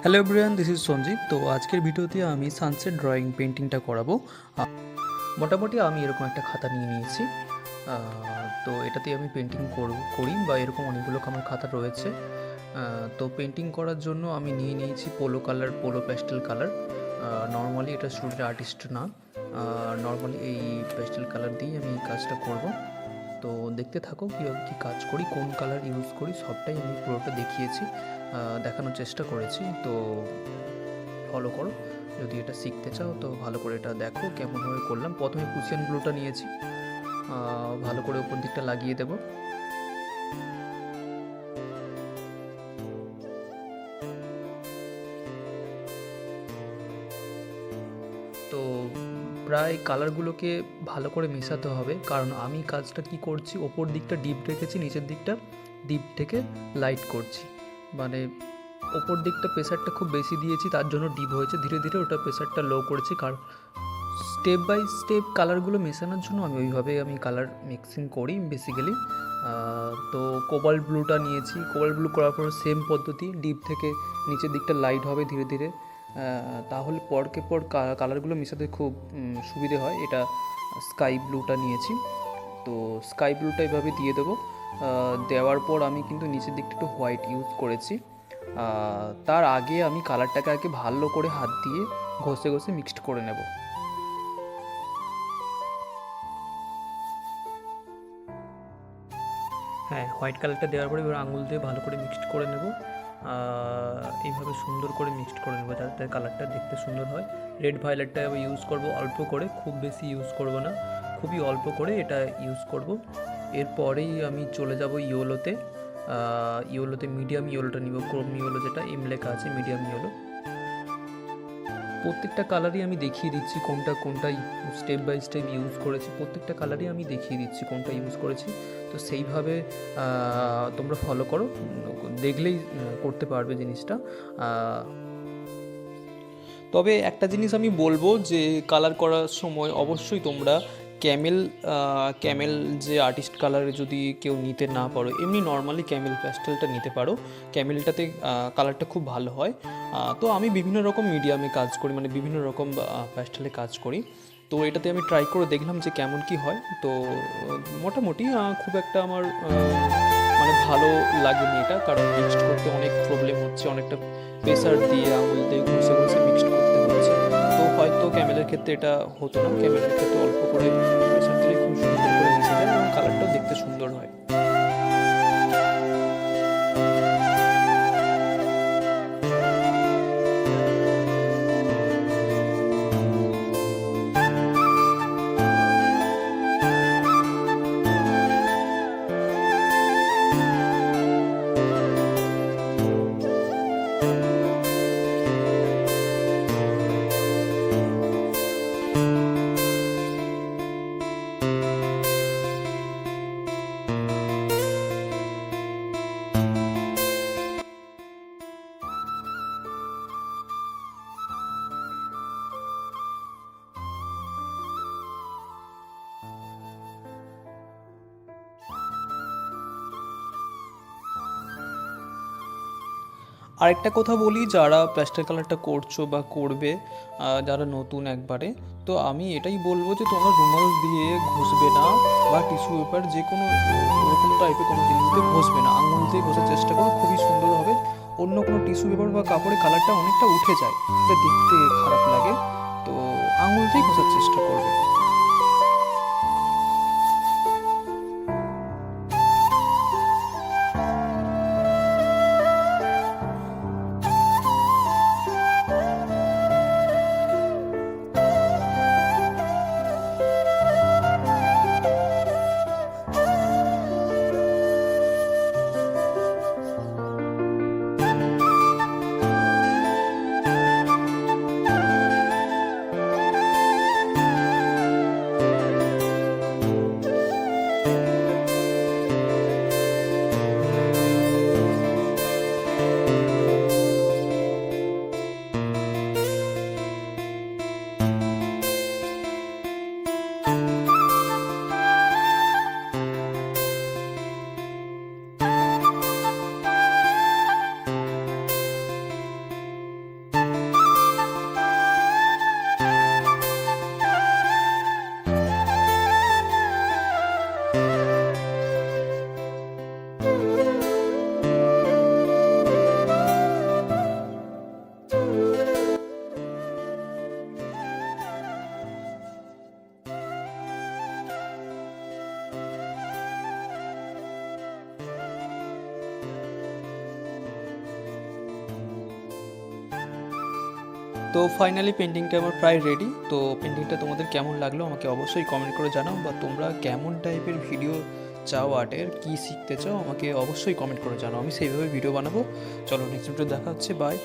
Hello everyone, this is Sanjeev. তো আজকের ভিডিওতে আমি সানসেট ড্রয়িং পেন্টিংটা করাবো। মোটামুটি আমি এরকম একটা খাতা নিয়ে নিয়েছি। তো এটাতে আমি পেন্টিং করি বা এরকম অনেকগুলো আমার খাতা রয়েছে। তো পেন্টিং করার জন্য আমি নিয়ে নিয়েছি পোলো প্যাস্টেল কালার। নর্মালি এটা স্টুডেন্ট আর্টিস্ট না, নর্মালি এই প্যাস্টেল কালার দিয়েই আমি এই কাজটা করব। তো দেখতে থাকো কীভাবে কী কাজ করি, কোন কালার ইউজ করি, সবটাই আমি পুরোটা দেখিয়েছি, দেখানোর চেষ্টা করেছি। তো ফলো করো, যদি এটা শিখতে চাও তো ভালো করে এটা দেখো কেমনভাবে করলাম। প্রথমে পুসিয়ান ব্লুটা নিয়েছি, ভালো করে উপর দিকটা লাগিয়ে দেব। তো প্রায় কালারগুলোকে ভালো করে মেশাতে হবে, কারণ আমি কাজটা কি করছি, ওপর দিকটা ডিপ রেখেছি, নিচের দিকটা ডিপ থেকে লাইট করছি। মানে ওপর দিকটা প্রেসারটা খুব বেশি দিয়েছি, তার জন্য ডিপ হয়েছে। ধীরে ধীরে ওটা প্রেসারটা লো করেছি, কারণ স্টেপ বাই স্টেপ কালারগুলো মেশানোর জন্য আমি কালার মিক্সিং করি বেসিক্যালি। তো কোবাল্ট ব্লুটা নিয়েছি, কোবাল্ট ব্লু করার পর সেম পদ্ধতি, ডিপ থেকে নিচের দিকটা লাইট হবে ধীরে ধীরে, তাহলে পরকে পর কালারগুলো মেশাতে খুব সুবিধে হয়। এটা স্কাই ব্লুটা নিয়েছি, তো স্কাই ব্লুটা এভাবে দিয়ে দেবো। দেওয়ার পর আমি কিন্তু নিচের দিকটা একটু হোয়াইট ইউজ করেছি। তার আগে আমি কালারটাকে ভালো করে হাত দিয়ে ঘষে ঘষে মিক্সড করে নেব। হ্যাঁ, হোয়াইট কালারটা দেওয়ার পরে এবার আঙুল দিয়ে ভালো করে মিক্সড করে নেব। এইভাবে সুন্দর করে মিক্সড করে নেব যাতে কালারটা দেখতে সুন্দর হয়। রেড ভায়োলেটটা এবার ইউজ করব অল্প করে, খুব বেশি ইউজ করব না, খুবই অল্প করে এটা ইউজ করব। এরপরেই আমি চলে যাব ইয়েলোতে। ইয়েলোতে মিডিয়াম ইয়েলোটা নিব, ক্রোম ইয়েলো যেটা এম লেখা আছে, মিডিয়াম ইয়েলো। প্রত্যেকটা কালারই আমি দেখিয়ে দিচ্ছি কোনটা কোনটা স্টেপ বাই স্টেপ ইউজ করেছি, প্রত্যেকটা কালারই আমি দেখিয়ে দিচ্ছি কোনটা ইউজ করেছি। তো সেইভাবে তোমরা ফলো করো, দেখলেই করতে পারবে জিনিসটা। তবে একটা জিনিস আমি বলবো যে কালার করার সময় অবশ্যই তোমরা ক্যামেল যে আর্টিস্ট কালারে যদি কেউ নিতে না পারো, এমনি নর্মালি ক্যামেল প্যাস্টেলটা নিতে পারো। ক্যামেলটাতে কালারটা খুব ভালো হয়। তো আমি বিভিন্ন রকম মিডিয়ামে কাজ করি, মানে বিভিন্ন রকম প্যাস্টেলে কাজ করি। তো এটাতে আমি ট্রাই করে দেখলাম যে কেমন কি হয়। তো মোটামুটি খুব একটা আমার মানে ভালো লাগেনি এটা, কারণ মিক্সড করতে অনেক প্রবলেম হচ্ছে, অনেকটা প্রেসার দিয়ে আঙুল দিয়ে ঘষে ঘষে মিক্সড করতে হচ্ছে। তো হয়তো ক্যামেলের ক্ষেত্রে এটা হতো না, ক্যামেলের ক্ষেত্রে অল্প করে প্রেসার দিলে খুব সুন্দর করে মিশে যায় এবং কালারটাও দেখতে সুন্দর হয়। আরেকটা কথা বলি, যারা প্যাস্টেল কালারটা করছো বা করবে, যারা নতুন একবারে, তো আমি এটাই বলবো যে তোমরা রুমাল দিয়ে ঘষবে না, বা টিস্যু পেপার যে কোনো ওরকম টাইপের কোনো জিনিস দিয়ে ঘষবে না, আঙুল দিয়ে ঘষার চেষ্টা করো, খুবই সুন্দর হবে। অন্য কোনো টিস্যু পেপার বা কাপড়ে কালারটা অনেকটা উঠে যায়, এটা দেখতে খারাপ লাগে। তো আঙুল দিয়ে ঘষার চেষ্টা করবে। তো ফাইনালি পেন্টিংটা আমার প্রায় রেডি। তো পেন্টিংটা তোমাদের কেমন লাগলো আমাকে অবশ্যই কমেন্ট করে জানাও, বা তোমরা কেমন টাইপের ভিডিও চাও, আর্টের কী শিখতে চাও আমাকে অবশ্যই কমেন্ট করে জানাও, আমি সেইভাবে ভিডিও বানাবো। চলো নেক্সট ভিডিও দেখা হচ্ছে, বাই।